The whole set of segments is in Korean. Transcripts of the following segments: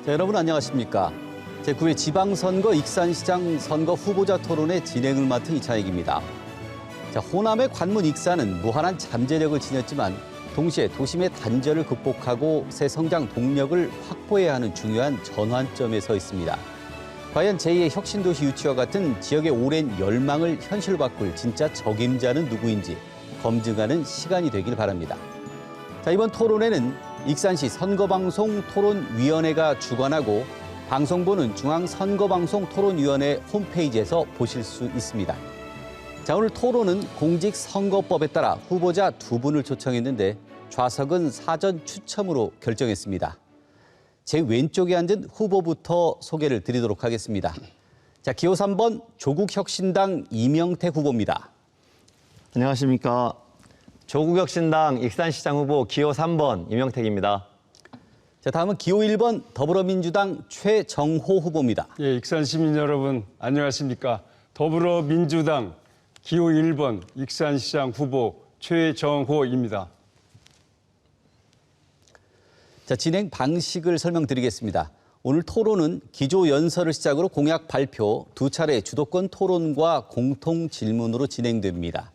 자, 여러분 안녕하십니까? 제9회 지방선거 익산시장 선거 후보자 토론의 진행을 맡은 이차익입니다. 자, 호남의 관문 익산은 무한한 잠재력을 지녔지만 동시에 도심의 단절을 극복하고 새 성장 동력을 확보해야 하는 중요한 전환점에 서 있습니다. 과연 제2의 혁신도시 유치와 같은 지역의 오랜 열망을 현실로 바꿀 진짜 적임자는 누구인지 검증하는 시간이 되길 바랍니다. 자, 이번 토론회는 익산시 선거방송 토론위원회가 주관하고 방송부는 중앙선거방송토론위원회 홈페이지에서 보실 수 있습니다. 자, 오늘 토론은 공직선거법에 따라 후보자 2분을 초청했는데 좌석은 사전 추첨으로 결정했습니다. 제 왼쪽에 앉은 후보부터 소개를 드리도록 하겠습니다. 자, 기호 3번 조국혁신당 이명택 후보입니다. 안녕하십니까. 조국혁신당 익산시장 후보 기호 3번 이명택입니다. 자, 다음은 기호 1번 더불어민주당 최정호 후보입니다. 예, 익산 시민 여러분 안녕하십니까. 더불어민주당 기호 1번 익산시장 후보 최정호입니다. 자, 진행 방식을 설명드리겠습니다. 오늘 토론은 기조연설을 시작으로 공약 발표, 2차례 주도권 토론과 공통 질문으로 진행됩니다.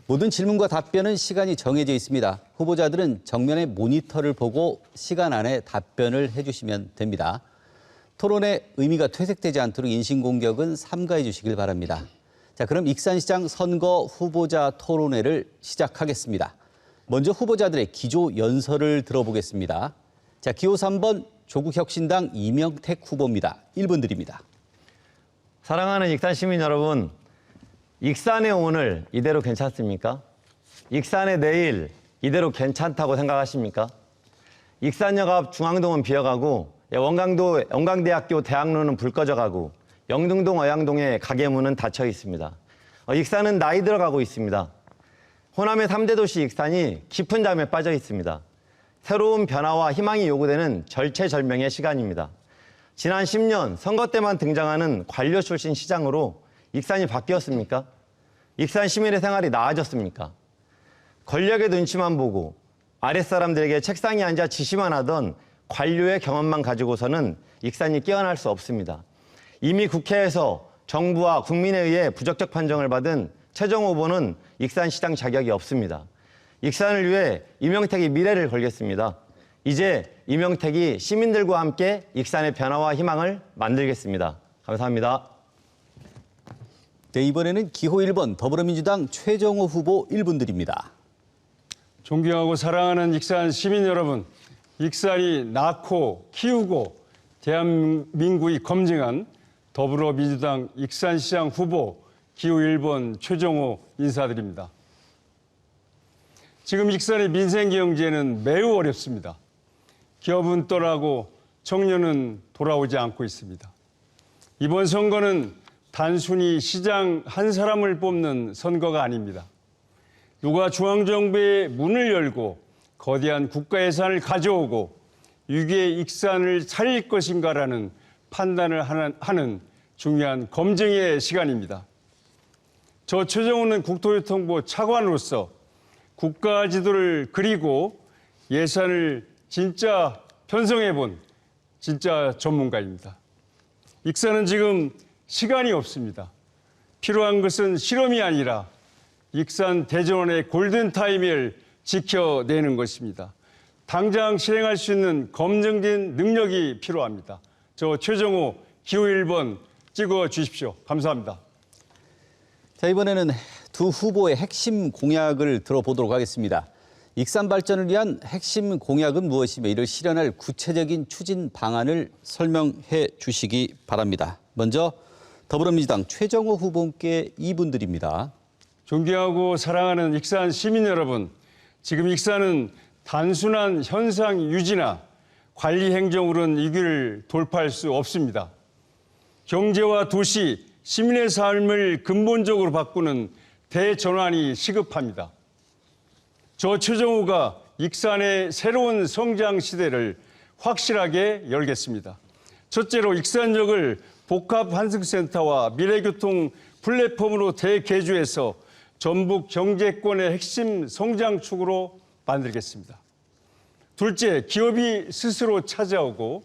모든 질문과 답변은 시간이 정해져 있습니다. 후보자들은 정면의 모니터를 보고 시간 안에 답변을 해주시면 됩니다. 토론의 의미가 퇴색되지 않도록 인신공격은 삼가해 주시길 바랍니다. 자, 그럼 익산시장 선거 후보자 토론회를 시작하겠습니다. 먼저 후보자들의 기조 연설을 들어보겠습니다. 자, 기호 3번 조국혁신당 이명택 후보입니다. 1분 드립니다. 사랑하는 익산 시민 여러분, 익산의 오늘 이대로 괜찮습니까? 익산의 내일 이대로 괜찮다고 생각하십니까? 익산역 앞 중앙동은 비어가고 원광대학교 대학로는 불 꺼져가고 영등동 어양동의 가게 문은 닫혀 있습니다. 익산은 나이 들어가고 있습니다. 호남의 3대 도시 익산이 깊은 잠에 빠져 있습니다. 새로운 변화와 희망이 요구되는 절체절명의 시간입니다. 지난 10년 선거 때만 등장하는 관료 출신 시장으로 익산이 바뀌었습니까? 익산 시민의 생활이 나아졌습니까? 권력의 눈치만 보고 아랫사람들에게 책상에 앉아 지시만 하던 관료의 경험만 가지고서는 익산이 깨어날 수 없습니다. 이미 국회에서 정부와 국민에 의해 부적격 판정을 받은 최정호 후보는 익산시장 자격이 없습니다. 익산을 위해 이명택이 미래를 걸겠습니다. 이제 이명택이 시민들과 함께 익산의 변화와 희망을 만들겠습니다. 감사합니다. 네, 이번에는 기호 1번 더불어민주당 최정호 후보 1분 드립니다. 존경하고 사랑하는 익산 시민 여러분, 익산이 낳고 키우고 대한민국이 검증한 더불어민주당 익산시장 후보 기호 1번 최정호 인사드립니다. 지금 익산의 민생경제는 매우 어렵습니다. 기업은 떠나고 청년은 돌아오지 않고 있습니다. 이번 선거는 단순히 시장 한 사람을 뽑는 선거가 아닙니다. 누가 중앙정부의 문을 열고 거대한 국가 예산을 가져오고 위기의 익산을 살릴 것인가라는 판단을 하는 중요한 검증의 시간입니다. 저 최정호는 국토교통부 차관으로서 국가 지도를 그리고 예산을 진짜 편성해본 진짜 전문가입니다. 익산은 지금 시간이 없습니다. 필요한 것은 실험이 아니라 익산 대전원의 골든타임을 지켜내는 것입니다. 당장 실행할 수 있는 검증된 능력이 필요합니다. 저 최정호 기호 1번 찍어 주십시오. 감사합니다. 자, 이번에는 두 후보의 핵심 공약을 들어보도록 하겠습니다. 익산 발전을 위한 핵심 공약은 무엇이며 이를 실현할 구체적인 추진 방안을 설명해 주시기 바랍니다. 먼저 더불어민주당 최정호 후보께 2분 드립니다. 존경하고 사랑하는 익산 시민 여러분, 지금 익산은 단순한 현상 유지나 관리 행정으로는 이 위기를 돌파할 수 없습니다. 경제와 도시, 시민의 삶을 근본적으로 바꾸는 대전환이 시급합니다. 저 최정호가 익산의 새로운 성장 시대를 확실하게 열겠습니다. 첫째로 익산역을 복합환승센터와 미래교통 플랫폼으로 대개조해서 전북 경제권의 핵심 성장축으로 만들겠습니다. 둘째, 기업이 스스로 찾아오고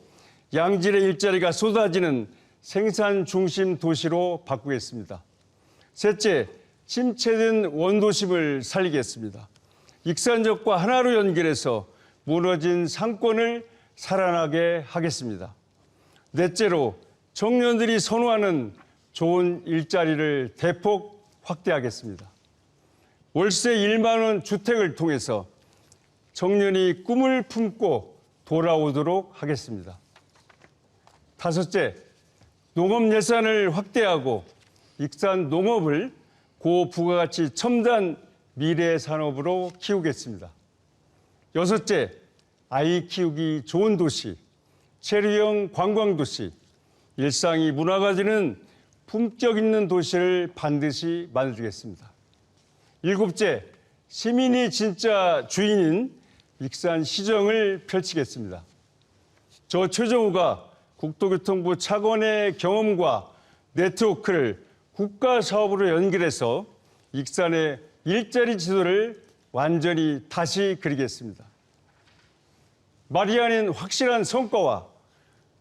양질의 일자리가 쏟아지는 생산 중심 도시로 바꾸겠습니다. 셋째, 침체된 원도심을 살리겠습니다. 익산역과 하나로 연결해서 무너진 상권을 살아나게 하겠습니다. 넷째로, 청년들이 선호하는 좋은 일자리를 대폭 확대하겠습니다. 월세 1만 원 주택을 통해서 청년이 꿈을 품고 돌아오도록 하겠습니다. 다섯째, 농업 예산을 확대하고 익산 농업을 고부가가치 첨단 미래 산업으로 키우겠습니다. 여섯째, 아이 키우기 좋은 도시, 체류형 관광도시, 일상이 문화가지는 품격 있는 도시를 반드시 만들겠습니다. 일곱째, 시민이 진짜 주인인 익산시정을 펼치겠습니다. 저 최정우가 국토교통부 차관의 경험과 네트워크를 국가사업으로 연결해서 익산의 일자리 지도를 완전히 다시 그리겠습니다. 말이 아닌 확실한 성과와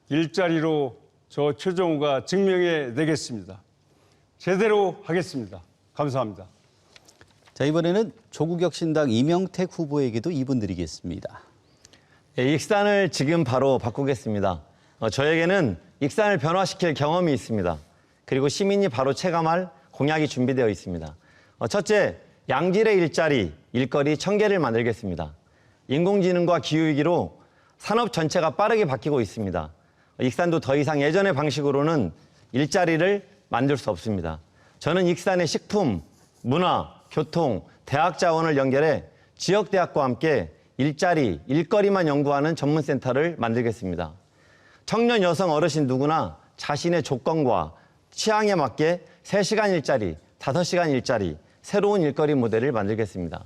일자리로 저 최정우가 증명해 내겠습니다. 제대로 하겠습니다. 감사합니다. 자, 이번에는 조국혁신당 이명택 후보에게도 2분 드리겠습니다. 예, 익산을 지금 바로 바꾸겠습니다. 저에게는 익산을 변화시킬 경험이 있습니다. 그리고 시민이 바로 체감할 공약이 준비되어 있습니다. 첫째, 양질의 일자리, 일거리 1000개를 만들겠습니다. 인공지능과 기후위기로 산업 전체가 빠르게 바뀌고 있습니다. 익산도 더 이상 예전의 방식으로는 일자리를 만들 수 없습니다. 저는 익산의 식품, 문화, 교통, 대학 자원을 연결해 지역대학과 함께 일자리, 일거리만 연구하는 전문센터를 만들겠습니다. 청년, 여성, 어르신 누구나 자신의 조건과 취향에 맞게 3시간 일자리, 5시간 일자리, 새로운 일거리 모델을 만들겠습니다.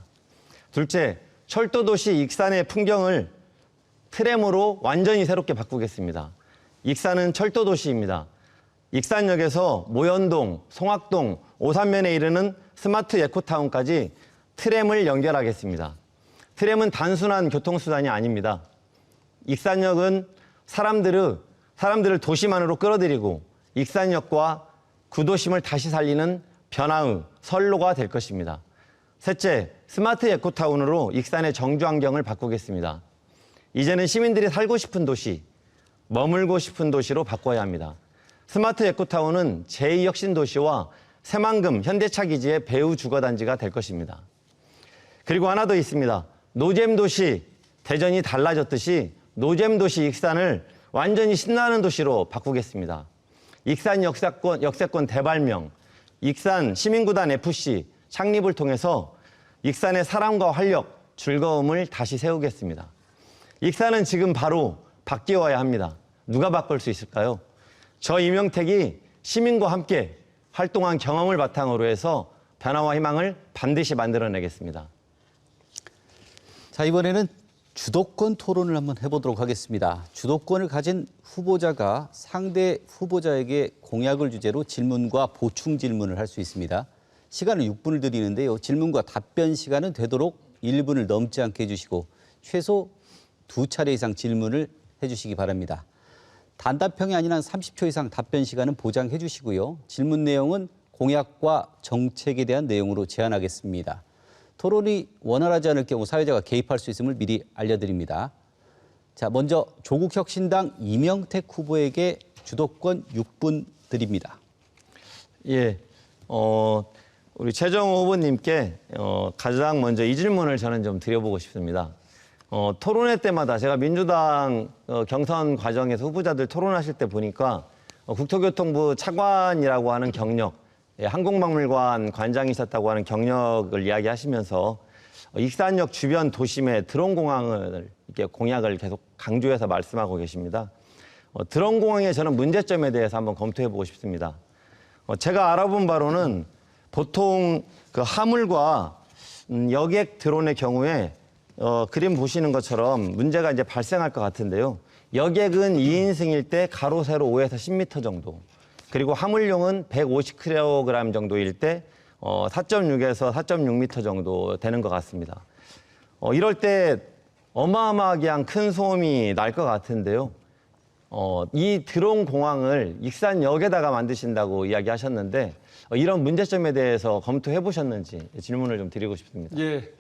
둘째, 철도도시 익산의 풍경을 트램으로 완전히 새롭게 바꾸겠습니다. 익산은 철도도시입니다. 익산역에서 모현동, 송악동, 오산면에 이르는 스마트 에코타운까지 트램을 연결하겠습니다. 트램은 단순한 교통수단이 아닙니다. 익산역은 사람들을 도심 안으로 끌어들이고 익산역과 구도심을 다시 살리는 변화의 선로가 될 것입니다. 셋째, 스마트 에코타운으로 익산의 정주환경을 바꾸겠습니다. 이제는 시민들이 살고 싶은 도시, 머물고 싶은 도시로 바꿔야 합니다. 스마트 에코타운은 제2혁신도시와 새만금 현대차 기지의 배후 주거단지가 될 것입니다. 그리고 하나 더 있습니다. 노잼도시, 대전이 달라졌듯이 노잼도시 익산을 완전히 신나는 도시로 바꾸겠습니다. 익산 역세권 대발명, 익산 시민구단 FC 창립을 통해서 익산의 사랑과 활력, 즐거움을 다시 세우겠습니다. 익산은 지금 바로 바뀌어야 합니다. 누가 바꿀 수 있을까요? 저 이명택이 시민과 함께 활동한 경험을 바탕으로 해서 변화와 희망을 반드시 만들어내겠습니다. 자, 이번에는 주도권 토론을 한번 해보도록 하겠습니다. 주도권을 가진 후보자가 상대 후보자에게 공약을 주제로 질문과 보충 질문을 할 수 있습니다. 시간은 6분을 드리는데요. 질문과 답변 시간은 되도록 1분을 넘지 않게 해주시고 최소 2차례 이상 질문을 해주시기 바랍니다. 단답형이 아닌 한 30초 이상 답변 시간은 보장해 주시고요. 질문 내용은 공약과 정책에 대한 내용으로 제한하겠습니다. 토론이 원활하지 않을 경우 사회자가 개입할 수 있음을 미리 알려드립니다. 자, 먼저 조국혁신당 이명택 후보에게 주도권 6분 드립니다. 예, 우리 최정호 후보님께 가장 먼저 이 질문을 저는 좀 드려보고 싶습니다. 토론회 때마다 제가 민주당 경선 과정에서 후보자들 토론하실 때 보니까 국토교통부 차관이라고 하는 경력, 항공박물관 관장이셨다고 하는 경력을 이야기하시면서 익산역 주변 도심에 드론공항을 이렇게 공약을 계속 강조해서 말씀하고 계십니다. 드론공항의 저는 문제점에 대해서 한번 검토해보고 싶습니다. 제가 알아본 바로는 보통 그 화물과 여객 드론의 경우에 그림 보시는 것처럼 문제가 이제 발생할 것 같은데요. 여객은 2인승일 때 가로 세로 5에서 10m 정도, 그리고 화물용은 150kg 정도일 때 4.6에서 4.6m 정도 되는 것 같습니다. 이럴 때 어마어마하게 큰 소음이 날 것 같은데요. 이 드론 공항을 익산역에다가 만드신다고 이야기하셨는데 이런 문제점에 대해서 검토해 보셨는지 질문을 좀 드리고 싶습니다. 예,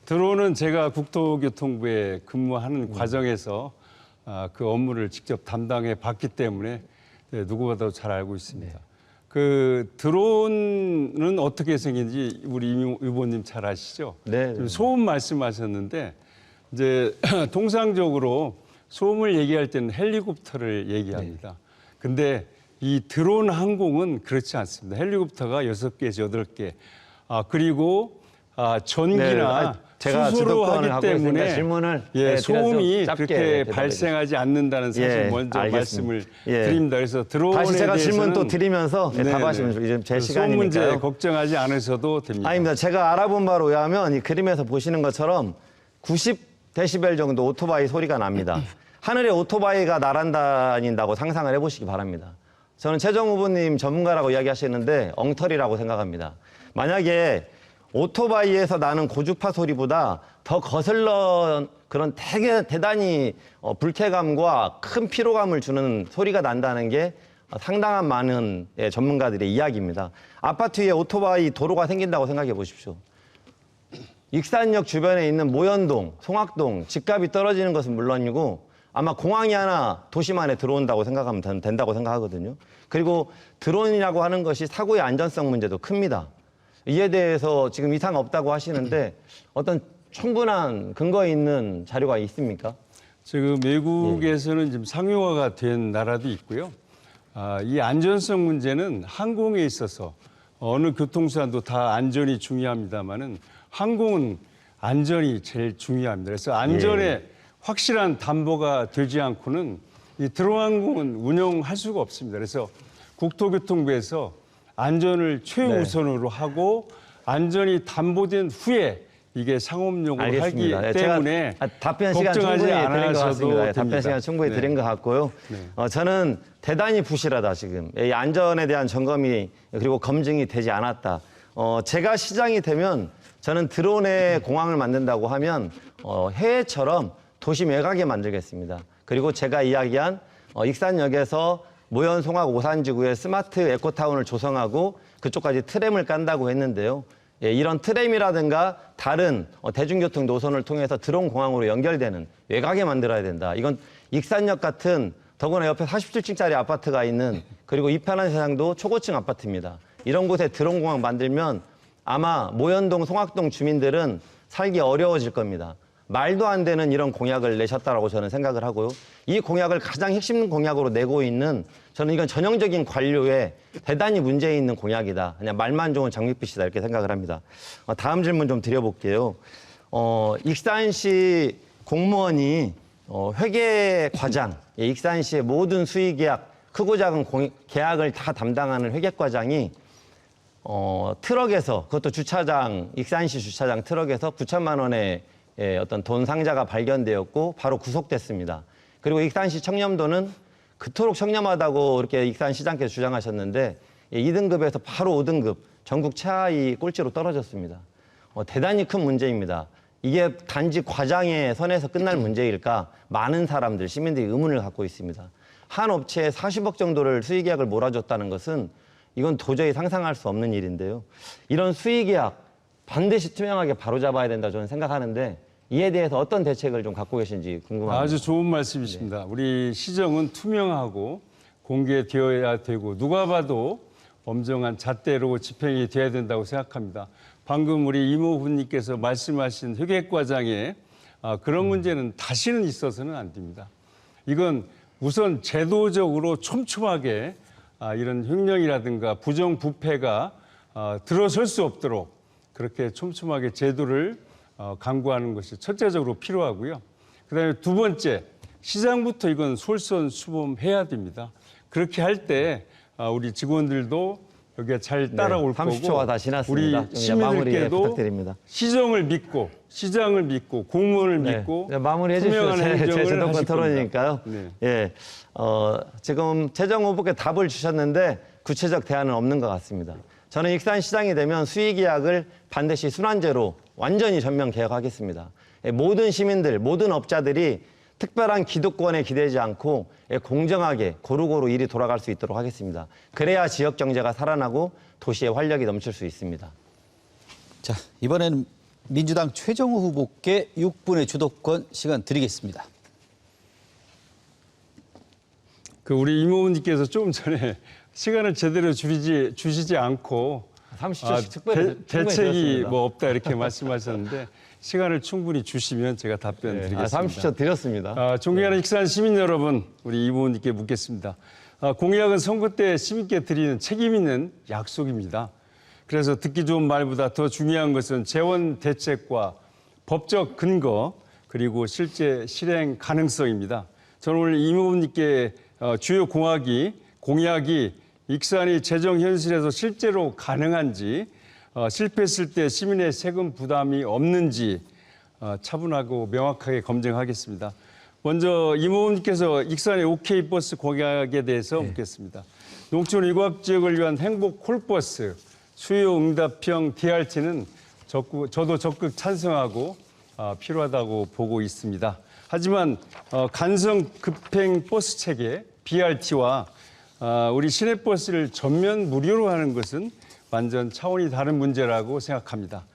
드론은 제가 국토교통부에 근무하는 과정에서 그 업무를 직접 담당해 봤기 때문에 누구보다도 잘 알고 있습니다. 그 드론은 어떻게 생긴지 우리 임 의원님 잘 아시죠? 네. 좀 소음 말씀하셨는데 이제 통상적으로 소음을 얘기할 때는 헬리콥터를 얘기합니다. 근데 이 드론 항공은 그렇지 않습니다. 헬리콥터가 6개에서 8개. 그리고 전기나 제가 수소로 주도권을 하기 갖고 있으니까 때문에 질문을 소음이 짧게 그렇게 대답해 발생하지 않는다는 사실 먼저 알겠습니다. 말씀을 예. 드립니다. 그래서 드론에 다시 제가 질문 또 대해서는 드리면서 답하시면 이제 제 소음 문제 시간이니까요. 걱정하지 않으셔도 됩니다. 아닙니다. 제가 알아본 바로 의하면 이 그림에서 보시는 것처럼 90데시벨 정도 오토바이 소리가 납니다. 하늘에 오토바이가 날아다닌다고 상상을 해보시기 바랍니다. 저는 최정 후보님 전문가라고 이야기하시는데 엉터리라고 생각합니다. 만약에 오토바이에서 나는 고주파 소리보다 더 거슬러 그런 대단히 불쾌감과 큰 피로감을 주는 소리가 난다는 게 상당한 많은 전문가들의 이야기입니다. 아파트 위에 오토바이 도로가 생긴다고 생각해 보십시오. 익산역 주변에 있는 모현동, 송악동 집값이 떨어지는 것은 물론이고 아마 공항이 하나 도심 안에 들어온다고 생각하면 된다고 생각하거든요. 그리고 드론이라고 하는 것이 사고의 안전성 문제도 큽니다. 이에 대해서 지금 이상 없다고 하시는데 어떤 충분한 근거 있는 자료가 있습니까? 지금 외국에서는 지금 상용화가 된 나라도 있고요. 이 안전성 문제는 항공에 있어서 어느 교통수단도 다 안전이 중요합니다만은 항공은 안전이 제일 중요합니다. 그래서 안전에 확실한 담보가 되지 않고는 이 드론 항공은 운영할 수가 없습니다. 그래서 국토교통부에서 안전을 최우선으로 하고 안전이 담보된 후에 이게 상업용으로 하기 때문에 제가 답변 시간 걱정하지 충분히 드린 것 않으셔도 같습니다. 됩니다. 답변 시간 충분히 드린 것 같고요. 저는 대단히 부실하다 지금. 이 안전에 대한 점검이 그리고 검증이 되지 않았다. 제가 시장이 되면 저는 드론의 공항을 만든다고 하면 해외처럼 도심 외곽에 만들겠습니다. 그리고 제가 이야기한 익산역에서 모현, 송악, 오산지구에 스마트 에코타운을 조성하고 그쪽까지 트램을 깐다고 했는데요. 이런 트램이라든가 다른 대중교통 노선을 통해서 드론 공항으로 연결되는 외곽에 만들어야 된다. 이건 익산역 같은 더구나 옆에 47층짜리 아파트가 있는 그리고 이 편한 세상도 초고층 아파트입니다. 이런 곳에 드론 공항 만들면 아마 모현동, 송악동 주민들은 살기 어려워질 겁니다. 말도 안 되는 이런 공약을 내셨다라고 저는 생각을 하고요. 이 공약을 가장 핵심 공약으로 내고 있는 저는 이건 전형적인 관료에 대단히 문제 있는 공약이다. 그냥 말만 좋은 장밋빛이다 이렇게 생각을 합니다. 다음 질문 좀 드려볼게요. 익산시 공무원이 회계과장, 익산시의 모든 수의계약, 크고 작은 계약을 다 담당하는 회계과장이 트럭에서 그것도 주차장, 익산시 주차장 트럭에서 9천만 원의 어떤 돈 상자가 발견되었고 바로 구속됐습니다. 그리고 익산시 청렴도는 그토록 청렴하다고 이렇게 익산시장께서 주장하셨는데 2등급에서 바로 5등급 전국 최하위 꼴찌로 떨어졌습니다. 대단히 큰 문제입니다. 이게 단지 과장의 선에서 끝날 문제일까? 많은 사람들, 시민들이 의문을 갖고 있습니다. 한 업체에 40억 정도를 수의계약을 몰아줬다는 것은 이건 도저히 상상할 수 없는 일인데요. 이런 수의계약 반드시 투명하게 바로잡아야 된다 저는 생각하는데 이에 대해서 어떤 대책을 좀 갖고 계신지 궁금합니다. 아주 좋은 말씀이십니다. 우리 시정은 투명하고 공개되어야 되고 누가 봐도 엄정한 잣대로 집행이 돼야 된다고 생각합니다. 방금 우리 이모 후보님께서 말씀하신 회계과장의 그런 문제는 다시는 있어서는 안 됩니다. 이건 우선 제도적으로 촘촘하게 이런 횡령이라든가 부정부패가 들어설 수 없도록 그렇게 촘촘하게 제도를 강구하는 것이 첫째적으로 필요하고요. 그다음에 두 번째, 시장부터 이건 솔선수범해야 됩니다. 그렇게 할 때 우리 직원들도 여기에 잘 따라올 거고 30초가 다 지났습니다. 우리 시민들께도 부탁드립니다. 시정을 믿고 시장을 믿고 공무원을 믿고 마무리해 주십시오. 투명한 제 행정을 주도권 하실 토론이니까요. 겁니다. 예, 지금 최정 후보께 답을 주셨는데 구체적 대안은 없는 것 같습니다. 저는 익산시장이 되면 수의계약을 반드시 순환제로 완전히 전면 개혁하겠습니다. 모든 시민들, 모든 업자들이 특별한 기득권에 기대지 않고 공정하게 고루고루 일이 돌아갈 수 있도록 하겠습니다. 그래야 지역 경제가 살아나고 도시에 활력이 넘칠 수 있습니다. 자, 이번에는 민주당 최정우 후보께 6분의 주도권 시간 드리겠습니다. 우리 이모님께서 조금 전에 시간을 제대로 주시지 않고 30초씩 특별히 대책이 드렸습니다. 뭐 없다 이렇게 말씀하셨는데 시간을 충분히 주시면 제가 답변 드리겠습니다. 30초 드렸습니다. 존경하는 익산 시민 여러분, 우리 이모님께 묻겠습니다. 공약은 선거 때 시민께 드리는 책임 있는 약속입니다. 그래서 듣기 좋은 말보다 더 중요한 것은 재원 대책과 법적 근거 그리고 실제 실행 가능성입니다. 저는 오늘 이모님께 주요 공약이 익산이 재정 현실에서 실제로 가능한지 실패했을 때 시민의 세금 부담이 없는지 차분하고 명확하게 검증하겠습니다. 먼저 이모님께서 익산의 OK 버스 공약에 대해서 묻겠습니다. 농촌 일곽 지역을 위한 행복 콜버스 수요 응답형 DRT는 저도 적극 찬성하고 필요하다고 보고 있습니다. 하지만 간성 급행 버스 체계 BRT와 우리 시내버스를 전면 무료로 하는 것은 완전 차원이 다른 문제라고 생각합니다.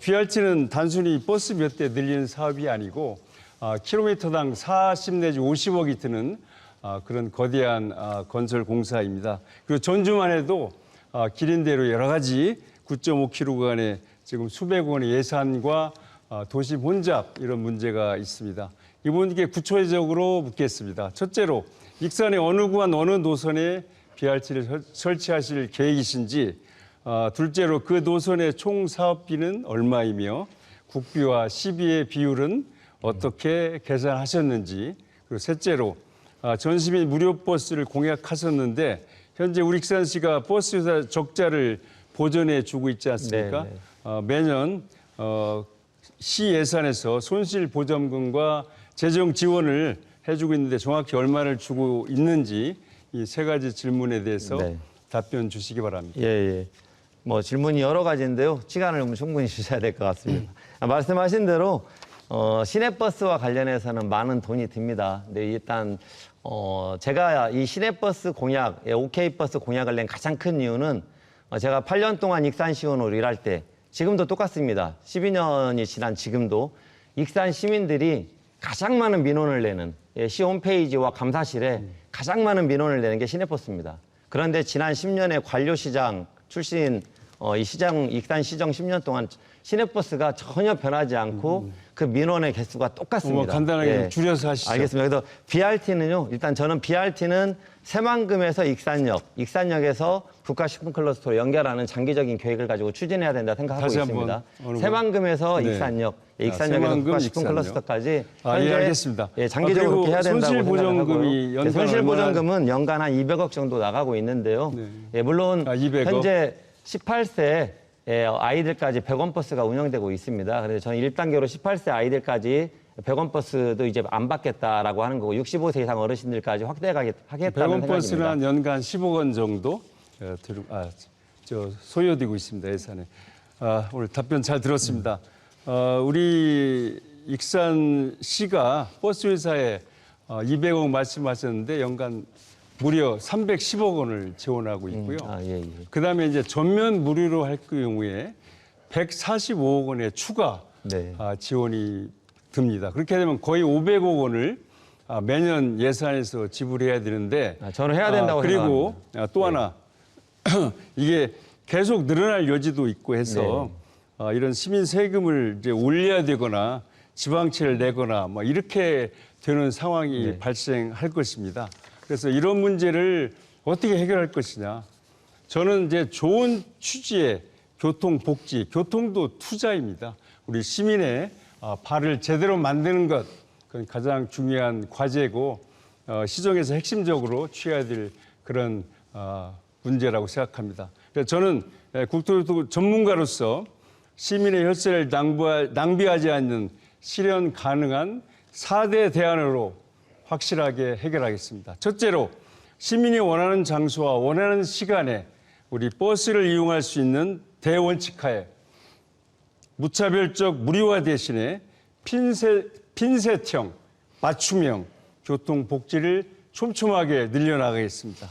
BRT는 단순히 버스 몇 대 늘리는 사업이 아니고 킬로미터당 40 내지 50억이 드는 그런 거대한 건설 공사입니다. 그리고 전주만 해도 기린대로 여러 가지 9.5km 구간에 지금 수백 원의 예산과 도시 혼잡 이런 문제가 있습니다. 이분께 구체적으로 묻겠습니다. 첫째로 익산의 어느 구간 어느 노선에 BRT를 설치하실 계획이신지, 둘째로 그 노선의 총 사업비는 얼마이며 국비와 시비의 비율은 어떻게 계산하셨는지, 그리고 셋째로 전시민 무료 버스를 공약하셨는데 현재 우리 익산시가 버스 회사 적자를 보전해 주고 있지 않습니까? 매년 시 예산에서 손실 보전금과 재정 지원을 해주고 있는데 정확히 얼마를 주고 있는지 이 세 가지 질문에 대해서 답변 주시기 바랍니다. 뭐 질문이 여러 가지인데요. 시간을 충분히 주셔야 될 것 같습니다. 말씀하신 대로 시내버스와 관련해서는 많은 돈이 듭니다. 근데 일단 제가 이 시내버스 공약, OK버스 공약을 낸 가장 큰 이유는 제가 8년 동안 익산시의원으로 일할 때 지금도 똑같습니다. 12년이 지난 지금도 익산 시민들이 가장 많은 민원을 내는 시 홈페이지와 감사실에 가장 많은 민원을 내는 게 시내버스입니다. 그런데 지난 10년의 관료시장 출신 익산시정 10년 동안 시내버스가 전혀 변하지 않고 그 민원의 개수가 똑같습니다. 간단하게 줄여서 하시죠. 알겠습니다. 그래서 BRT는요, 일단 저는 BRT는 새만금에서 익산역에서 국가식품클러스터로 연결하는 장기적인 계획을 가지고 추진해야 된다 생각하고 있습니다. 새만금에서 익산역에서 국가식품클러스터까지 현재 알겠습니다. 장기적으로 그렇게 해야 된다고 손실보전금이 생각하고요. 손실보전금은 연간 한 200억 정도 나가고 있는데요. 물론 200억? 현재 18세 아이들까지 100원 버스가 운영되고 있습니다. 그래서 저는 1단계로 18세 아이들까지 100원 버스도 이제 안 받겠다라고 하는 거고 65세 이상 어르신들까지 확대하겠다는 100원 생각입니다. 버스는 연간 10억 원 정도 소요되고 있습니다. 예산에. 오늘 답변 잘 들었습니다. 우리 익산시가 버스 회사에 200억 말씀하셨는데 연간 무려 310억 원을 지원하고 있고요. 그다음에 이제 전면 무료로 할 경우에 145억 원의 추가 지원이 듭니다. 그렇게 되면 거의 500억 원을 매년 예산에서 지불해야 되는데 저는 해야 된다고 그리고 생각합니다. 또 하나 이게 계속 늘어날 여지도 있고 해서 이런 시민 세금을 이제 올려야 되거나 지방채를 내거나 뭐 이렇게 되는 상황이 발생할 것입니다. 그래서 이런 문제를 어떻게 해결할 것이냐. 저는 이제 좋은 취지의 교통 복지, 교통도 투자입니다. 우리 시민의 발을 제대로 만드는 것, 그건 가장 중요한 과제고 시정에서 핵심적으로 취해야 될 그런 문제라고 생각합니다. 그래서 저는 국토교통 전문가로서 시민의 혈세를 낭비하지 않는 실현 가능한 4대 대안으로 확실하게 해결하겠습니다. 첫째로 시민이 원하는 장소와 원하는 시간에 우리 버스를 이용할 수 있는 대원칙하에 무차별적 무료화 대신에 핀셋형 맞춤형 교통 복지를 촘촘하게 늘려나가겠습니다.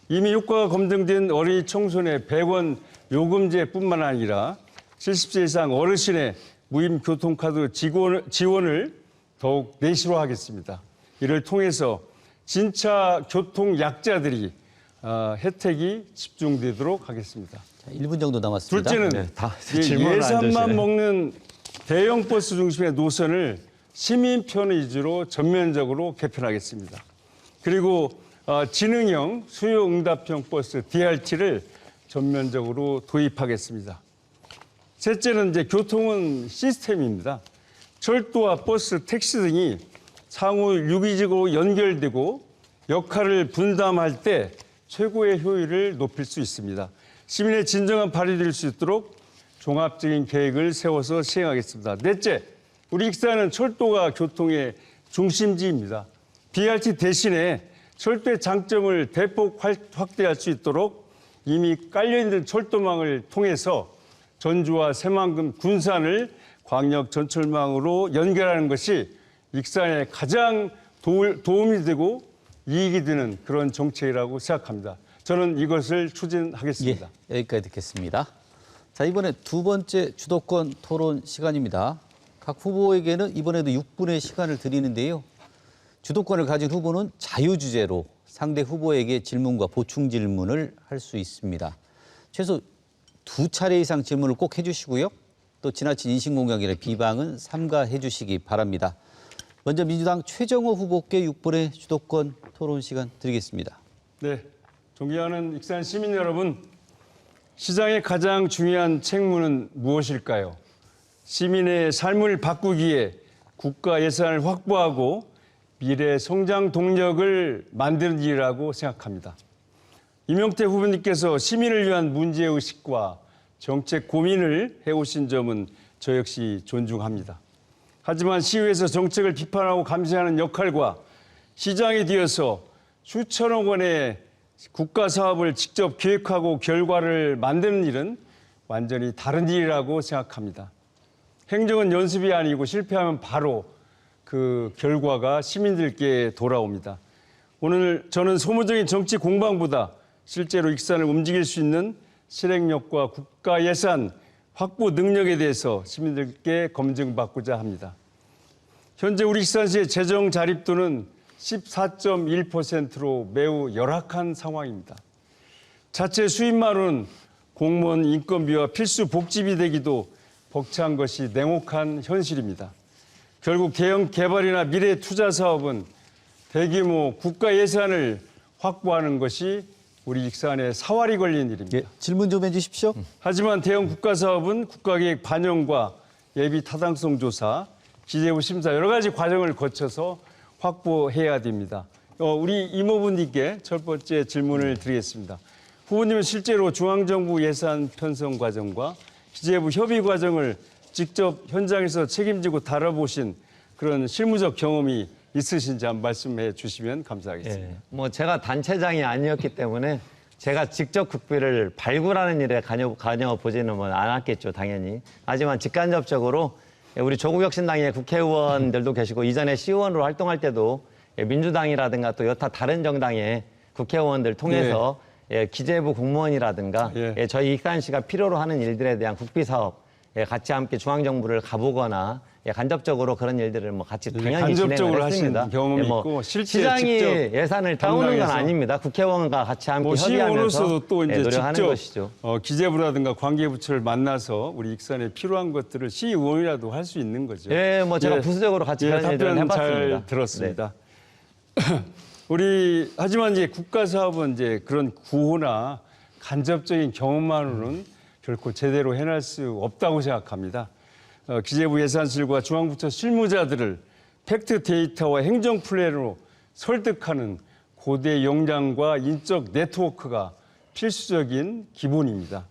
이미 효과가 검증된 어린이 청소년의 100원 요금제뿐만 아니라 70세 이상 어르신의 무임 교통카드 지원을 더욱 내실화하겠습니다. 이를 통해서 진짜 교통 약자들이 혜택이 집중되도록 하겠습니다. 자, 1분 정도 남았습니다. 둘째는 네, 다 질문을 안 예산만 주시네. 먹는 대형 버스 중심의 노선을 시민 편 위주로 전면적으로 개편하겠습니다. 그리고 지능형 수요응답형 버스 DRT를 전면적으로 도입하겠습니다. 셋째는 이제 교통은 시스템입니다. 철도와 버스, 택시 등이 상호 유기적으로 연결되고 역할을 분담할 때 최고의 효율을 높일 수 있습니다. 시민의 진정한 발휘될 수 있도록 종합적인 계획을 세워서 시행하겠습니다. 넷째, 우리 익산은 철도가 교통의 중심지입니다. BRT 대신에 철도의 장점을 대폭 확대할 수 있도록 이미 깔려있는 철도망을 통해서 전주와 새만금, 군산을 광역 전철망으로 연결하는 것이 익산에 가장 도움이 되고 이익이 되는 그런 정책이라고 생각합니다. 저는 이것을 추진하겠습니다. 예, 여기까지 듣겠습니다. 자, 이번에 두 번째 주도권 토론 시간입니다. 각 후보에게는 이번에도 6분의 시간을 드리는데요. 주도권을 가진 후보는 자유주제로 상대 후보에게 질문과 보충 질문을 할 수 있습니다. 최소 2차례 이상 질문을 꼭 해주시고요. 또 지나친 인신공격이나 비방은 삼가해 주시기 바랍니다. 먼저 민주당 최정호 후보께 6분의 주도권 토론 시간 드리겠습니다. 네, 존경하는 익산 시민 여러분, 시장의 가장 중요한 책무는 무엇일까요? 시민의 삶을 바꾸기에 국가 예산을 확보하고 미래 성장 동력을 만드는 일이라고 생각합니다. 이명태 후보님께서 시민을 위한 문제의식과 정책 고민을 해오신 점은 저 역시 존중합니다. 하지만 시의회에서 정책을 비판하고 감시하는 역할과 시장에 뒤어서 수천억 원의 국가 사업을 직접 기획하고 결과를 만드는 일은 완전히 다른 일이라고 생각합니다. 행정은 연습이 아니고 실패하면 바로 그 결과가 시민들께 돌아옵니다. 오늘 저는 소모적인 정치 공방보다 실제로 익산을 움직일 수 있는 실행력과 국가 예산 확보 능력에 대해서 시민들께 검증받고자 합니다. 현재 우리 익산시의 재정 자립도는 14.1%로 매우 열악한 상황입니다. 자체 수입만으로는 공무원 인건비와 필수 복지비 대기도 벅찬 것이 냉혹한 현실입니다. 결국 대형 개발이나 미래 투자 사업은 대규모 국가 예산을 확보하는 것이 우리 익산에 사활이 걸린 일입니다. 예, 질문 좀 해주십시오. 하지만 대형 국가 사업은 국가계획 반영과 예비 타당성 조사, 기재부 심사 여러 가지 과정을 거쳐서 확보해야 됩니다. 우리 이모부님께 첫 번째 질문을 드리겠습니다. 후보님은 실제로 중앙정부 예산 편성 과정과 기재부 협의 과정을 직접 현장에서 책임지고 다뤄보신 그런 실무적 경험이 있으신지 한번 말씀해 주시면 감사하겠습니다. 예, 뭐 제가 단체장이 아니었기 때문에 제가 직접 국비를 발굴하는 일에 관여 보지는 않았겠죠, 당연히. 하지만 직간접적으로 우리 조국혁신당의 국회의원들도 계시고 이전에 시의원으로 활동할 때도 민주당이라든가 또 여타 다른 정당의 국회의원들 통해서 기재부 공무원이라든가 저희 익산시가 필요로 하는 일들에 대한 국비 사업 같이 함께 중앙정부를 가보거나 간접적으로 그런 일들을 뭐 같이 당연히 간접적으로 진행을 했습니다. 하신 경험이 있고 실제 시장이 직접 예산을 따오는 건 아닙니다. 국회의원과 같이 함께 협의하면서 시의원으로서도 또 이제 노력하는 직접 것이죠. 기재부라든가 관계부처를 만나서 우리 익산에 필요한 것들을 시의원이라도 할 수 있는 거죠. 예, 뭐 제가 부수적으로 같이 그런 일들을 답변 해봤습니다. 잘 들었습니다. 우리 하지만 이제 국가 사업은 이제 그런 구호나 간접적인 경험만으로는 결코 제대로 해낼 수 없다고 생각합니다. 기재부 예산실과 중앙부처 실무자들을 팩트 데이터와 행정 플랜으로 설득하는 고대 역량과 인적 네트워크가 필수적인 기본입니다.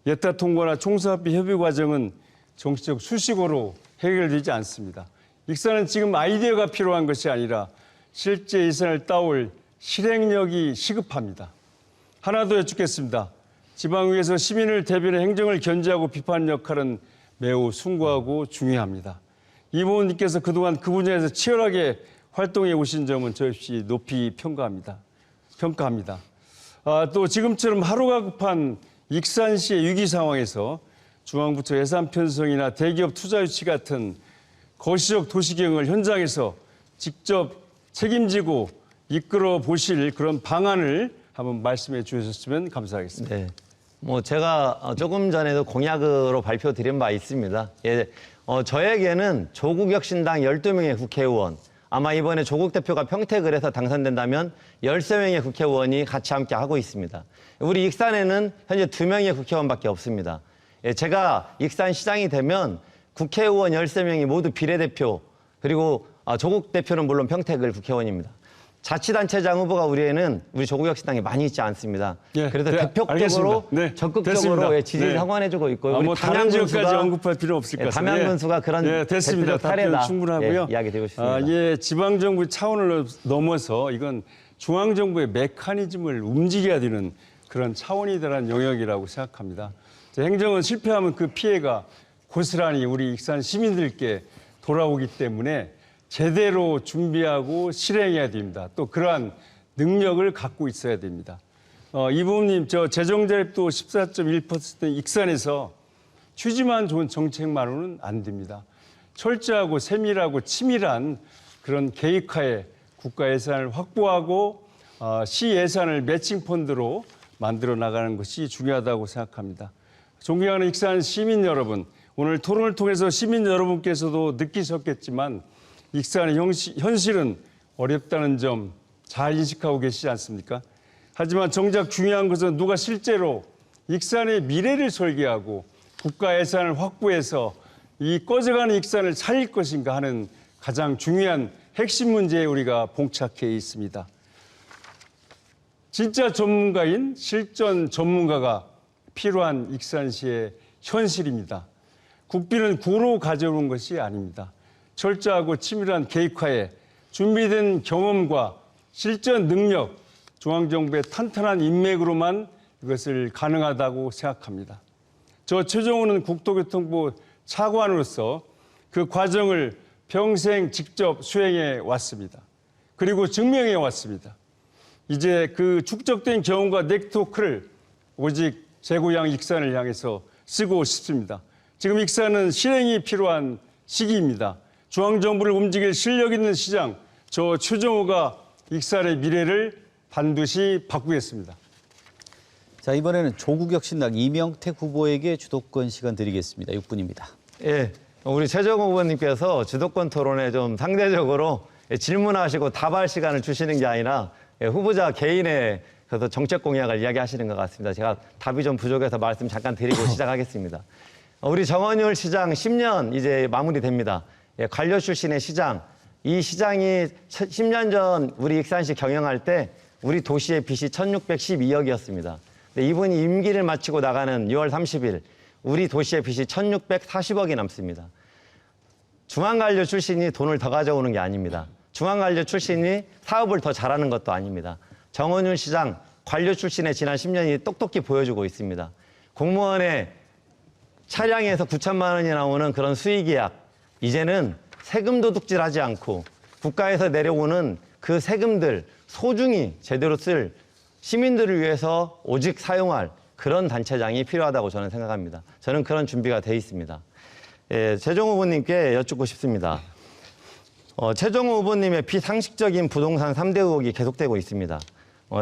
예타 통과나 총사업비 협의 과정은 정치적 수식어로 해결되지 않습니다. 익산은 지금 아이디어가 필요한 것이 아니라 실제 예산을 따올 실행력이 시급합니다. 하나 더 여쭙겠습니다. 지방위에서 시민을 대변해 행정을 견제하고 비판하는 역할은 매우 숭고하고 중요합니다. 이모님께서 그동안 그 분야에서 치열하게 활동해 오신 점은 저 역시 높이 평가합니다. 또 지금처럼 하루가 급한 익산시의 위기 상황에서 중앙부처 예산 편성이나 대기업 투자 유치 같은 거시적 도시경을 현장에서 직접 책임지고 이끌어 보실 그런 방안을 한번 말씀해 주셨으면 감사하겠습니다. 네. 뭐 제가 조금 전에도 공약으로 발표드린 바 있습니다. 예, 저에게는 조국혁신당 12명의 국회의원, 아마 이번에 조국 대표가 평택을 해서 당선된다면 13명의 국회의원이 같이 함께 하고 있습니다. 우리 익산에는 현재 2명의 국회의원밖에 없습니다. 예, 제가 익산시장이 되면 국회의원 13명이 모두 비례대표, 그리고 조국 대표는 물론 평택을 국회의원입니다. 자치단체장 후보가 우리 조국혁신당에 많이 있지 않습니다. 예, 그래서 네, 대표적으로 네, 적극적으로 됐습니다. 예, 지지를 네. 성원해주고 있고요. 뭐 다른 지역까지 언급할 필요 없을 것 같습니다. 담양군수가 그런 됐습니다. 대표적 사례다. 답변 충분하고요. 예, 이야기 드리고 싶습니다. 예, 지방정부 차원을 넘어서 이건 중앙정부의 메커니즘을 움직여야 되는 그런 차원이다라는 영역이라고 생각합니다. 행정은 실패하면 그 피해가 고스란히 우리 익산 시민들께 돌아오기 때문에 제대로 준비하고 실행해야 됩니다. 또 그러한 능력을 갖고 있어야 됩니다. 이부모님, 저 재정자립도 14.1% 익산에서 취지만 좋은 정책만으로는 안 됩니다. 철저하고 세밀하고 치밀한 그런 계획하에 국가 예산을 확보하고 시 예산을 매칭 펀드로 만들어 나가는 것이 중요하다고 생각합니다. 존경하는 익산 시민 여러분, 오늘 토론을 통해서 시민 여러분께서도 느끼셨겠지만 익산의 현실은 어렵다는 점 잘 인식하고 계시지 않습니까? 하지만 정작 중요한 것은 누가 실제로 익산의 미래를 설계하고 국가 예산을 확보해서 이 꺼져가는 익산을 살릴 것인가 하는 가장 중요한 핵심 문제에 우리가 봉착해 있습니다. 진짜 전문가인 실전 전문가가 필요한 익산시의 현실입니다. 국비는 구로 가져오는 것이 아닙니다. 철저하고 치밀한 계획하에 준비된 경험과 실전 능력, 중앙정부의 탄탄한 인맥으로만 이것을 가능하다고 생각합니다. 저 최종호는 국토교통부 차관으로서 그 과정을 평생 직접 수행해 왔습니다. 그리고 증명해 왔습니다. 이제 그 축적된 경험과 네트워크를 오직 제 고향 익산을 향해서 쓰고 싶습니다. 지금 익산은 실행이 필요한 시기입니다. 중앙정부를 움직일 실력 있는 시장, 저 최종호가 익산의 미래를 반드시 바꾸겠습니다. 자, 이번에는 조국혁신당 이명택 후보에게 주도권 시간 드리겠습니다. 6분입니다. 예, 우리 최정호 후보님께서 주도권 토론에 좀 상대적으로 질문하시고 답할 시간을 주시는 게 아니라 후보자 개인의 그래서 정책 공약을 이야기하시는 것 같습니다. 제가 답이 좀 부족해서 말씀 잠깐 드리고 시작하겠습니다. 우리 정원율 시장 10년 이제 마무리됩니다. 관료 출신의 시장, 이 시장이 10년 전 우리 익산시 경영할 때 우리 도시의 빚이 1,612억이었습니다. 근데 이분이 임기를 마치고 나가는 6월 30일 우리 도시의 빚이 1,640억이 남습니다. 중앙관료 출신이 돈을 더 가져오는 게 아닙니다. 중앙관료 출신이 사업을 더 잘하는 것도 아닙니다. 정원윤 시장 관료 출신의 지난 10년이 똑똑히 보여주고 있습니다. 공무원의 차량에서 9천만 원이 나오는 그런 수익이약, 이제는 세금 도둑질하지 않고 국가에서 내려오는 그 세금들 소중히 제대로 쓸 시민들을 위해서 오직 사용할 그런 단체장이 필요하다고 저는 생각합니다. 저는 그런 준비가 돼 있습니다. 예, 최종호 후보님께 여쭙고 싶습니다. 최종호 후보님의 비상식적인 부동산 3대 의혹이 계속되고 있습니다.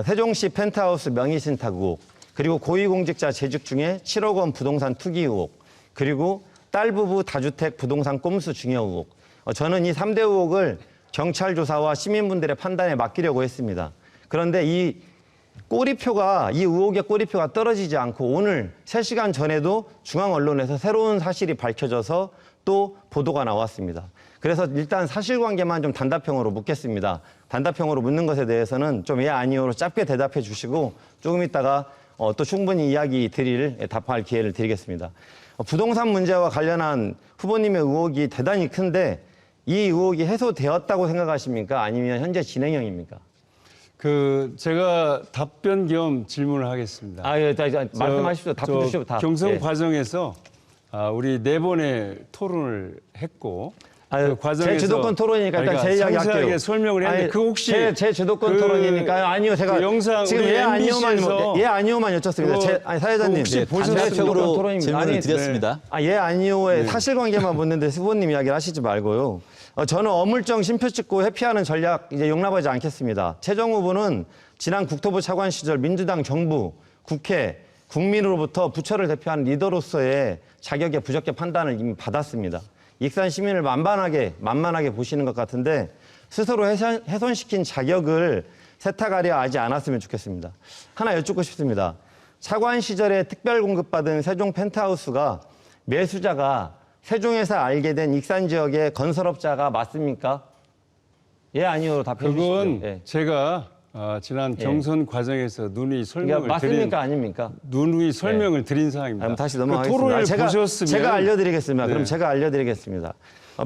세종시 펜트하우스 명의신탁 의혹, 그리고 고위공직자 재직 중에 7억 원 부동산 투기 의혹, 그리고 딸 부부 다주택 부동산 꼼수 증여 의혹. 저는 이 3대 의혹을 경찰 조사와 시민분들의 판단에 맡기려고 했습니다. 그런데 이 의혹의 꼬리표가 떨어지지 않고 오늘 3시간 전에도 중앙 언론에서 새로운 사실이 밝혀져서 또 보도가 나왔습니다. 그래서 일단 사실관계만 좀 단답형으로 묻겠습니다. 단답형으로 묻는 것에 대해서는 좀 예, 아니요로 짧게 대답해 주시고 조금 있다가 또 충분히 답할 기회를 드리겠습니다. 부동산 문제와 관련한 후보님의 의혹이 대단히 큰데 이 의혹이 해소되었다고 생각하십니까? 아니면 현재 진행형입니까? 제가 답변 겸 질문을 하겠습니다. 말씀하십시오. 답변 주시고 답. 경선 예. 과정에서 우리 4번의 토론을 했고 아유, 그 과정에서 제 주도권 토론이니까 일단 제 이야기 상세하게 할게요. 설명을 했는데 아니, 그 혹시 제 주도권 그 토론이니까요. 아니요, 제가 그 영상 지금 우리 예 아니요만 MBC에서 예 아니요만 여쭙습니다. 그거 아니 사회자님, 혹시 네, 보셨습니까? 단체적으로 단체적으로 토론입니다. 질문을 아니, 드렸습니다. 예 아니요의 사실관계만 묻는데 후보님 이야기를 하시지 말고요. 저는 어물쩡 심표 찍고 회피하는 전략 이제 용납하지 않겠습니다. 최종 후보는 지난 국토부 차관 시절 민주당 정부, 국회, 국민으로부터 부처를 대표하는 리더로서의 자격의 부적격 판단을 이미 받았습니다. 익산 시민을 만만하게 보시는 것 같은데 스스로 훼손시킨 자격을 세탁하려 하지 않았으면 좋겠습니다. 하나 여쭙고 싶습니다. 차관 시절에 특별 공급받은 세종 펜트하우스가 매수자가 세종에서 알게 된 익산 지역의 건설업자가 맞습니까? 예, 아니요로 답해 주시죠. 그건 예. 제가 지난 경선 과정에서 누누이 설명을 그러니까 맞습니까, 아닙니까? 누누이 설명을 드린 사항입니다. 그럼 다시 그 넘어가겠습니다. 토론을 보셨으면 제가 알려드리겠습니다. 네. 그럼 제가 알려드리겠습니다.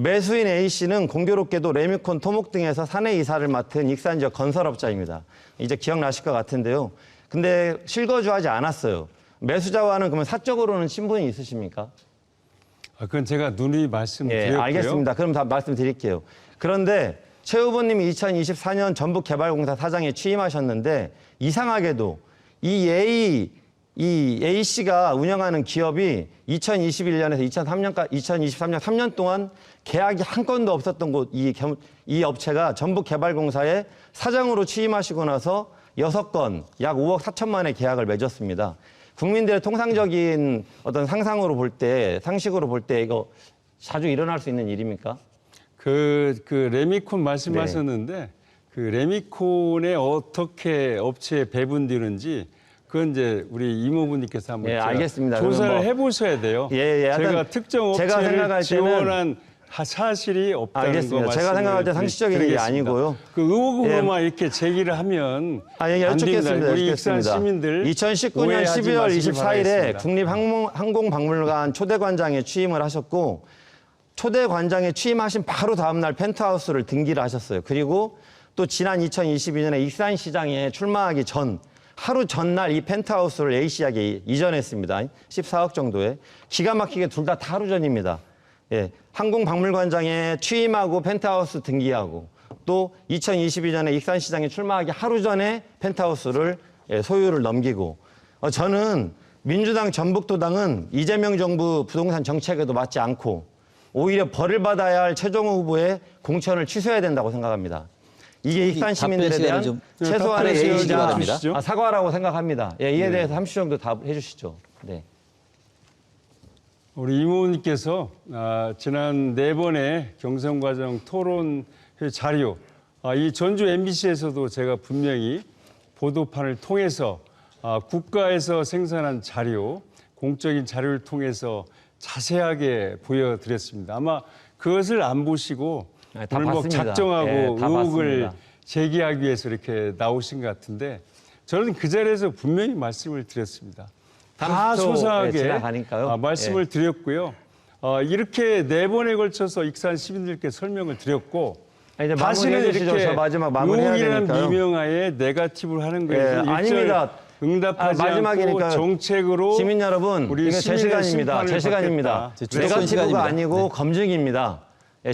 매수인 A씨는 공교롭게도 레미콘, 토목 등에서 사내 이사를 맡은 익산 지역 건설업자입니다. 이제 기억나실 것 같은데요. 근데 실거주하지 않았어요. 매수자와는 그러면 사적으로는 친분이 있으십니까? 그건 제가 누누이 말씀드렸고요. 예, 알겠습니다. 그럼 다 말씀드릴게요. 그런데 최 후보님이 2024년 전북개발공사 사장에 취임하셨는데 이상하게도 이 A씨가 운영하는 기업이 2021년에서 2023년 3년 동안 계약이 한 건도 없었던 곳, 이 업체가 전북개발공사에 사장으로 취임하시고 나서 6건, 약 5억 4천만의 계약을 맺었습니다. 국민들의 통상적인 어떤 상식으로 볼 때 이거 자주 일어날 수 있는 일입니까? 그 레미콘 말씀하셨는데 그 레미콘에 어떻게 업체에 배분되는지 그건 이제 우리 이모부님께서 한번 예, 알겠습니다. 조사를 그러면 해보셔야 돼요. 예, 제가 특정 제가 업체를 생각할 때는 지원한 사실이 없다는 알겠습니다. 거 제가 생각할 때 상식적인 일이 아니고요. 그 의혹으로만 이렇게 제기를 하면 예, 안 됩니다. 여쭙겠습니다. 우리 익산 여쭙겠습니다. 시민들 2019년 오해하지 12월 마시기 24일에 바라겠습니다. 국립항공박물관 초대관장에 취임을 하셨고 초대관장에 취임하신 바로 다음 날 펜트하우스를 등기를 하셨어요. 그리고 또 지난 2022년에 익산시장에 출마하기 전 하루 전날 이 펜트하우스를 A씨에게 이전했습니다. 14억 정도에. 기가 막히게 둘 다 하루 전입니다. 예, 항공박물관장에 취임하고 펜트하우스 등기하고 또 2022년에 익산시장에 출마하기 하루 전에 펜트하우스를 소유를 넘기고 저는 민주당 전북도당은 이재명 정부 부동산 정책에도 맞지 않고 오히려 벌을 받아야 할 최종호 후보의 공천을 취소해야 된다고 생각합니다. 이게 익산 시민들에 대한 최소한의 예의이자 사과라고 생각합니다. 예, 이에 대해서 30초 정도 답해 주시죠. 네. 우리 이모님께서 지난 4번의 경선 과정 토론회 자료, 이 전주 MBC에서도 제가 분명히 보도판을 통해서 국가에서 생산한 자료, 공적인 자료를 통해서 자세하게 보여드렸습니다. 아마 그것을 안 보시고 오늘 뭐 작정하고 의혹을 봤습니다. 제기하기 위해서 이렇게 나오신 것 같은데 저는 그 자리에서 분명히 말씀을 드렸습니다. 다 소상하게 말씀을 드렸고요. 이렇게 4번에 걸쳐서 익산 시민들께 설명을 드렸고 이제 다시는 이렇게 마지막 마무리해야 의혹이라는 되니까요. 미명하에 네거티브를 하는 거예요. 아닙니다. 응답하지 않고 정책으로 시민 여러분, 우리 이거 제 시간입니다. 제 시간입니다. 네거티브가 아니고 검증입니다.